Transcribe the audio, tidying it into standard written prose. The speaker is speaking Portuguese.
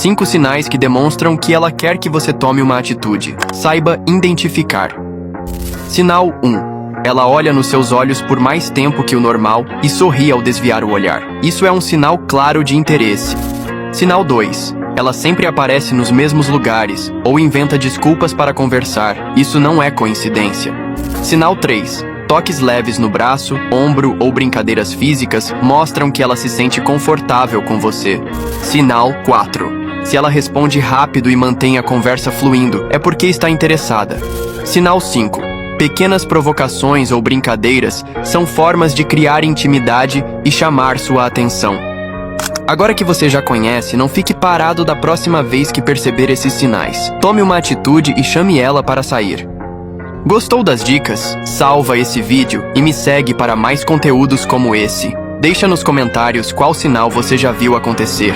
5 sinais que demonstram que ela quer que você tome uma atitude. Saiba identificar. Sinal 1. Ela olha nos seus olhos por mais tempo que o normal e sorri ao desviar o olhar. Isso é um sinal claro de interesse. Sinal 2. Ela sempre aparece nos mesmos lugares ou inventa desculpas para conversar. Isso não é coincidência. Sinal 3. Toques leves no braço, ombro ou brincadeiras físicas mostram que ela se sente confortável com você. Sinal 4. Se ela responde rápido e mantém a conversa fluindo, é porque está interessada. Sinal 5. Pequenas provocações ou brincadeiras são formas de criar intimidade e chamar sua atenção. Agora que você já conhece, não fique parado da próxima vez que perceber esses sinais. Tome uma atitude e chame ela para sair. Gostou das dicas? Salva esse vídeo e me segue para mais conteúdos como esse. Deixa nos comentários qual sinal você já viu acontecer.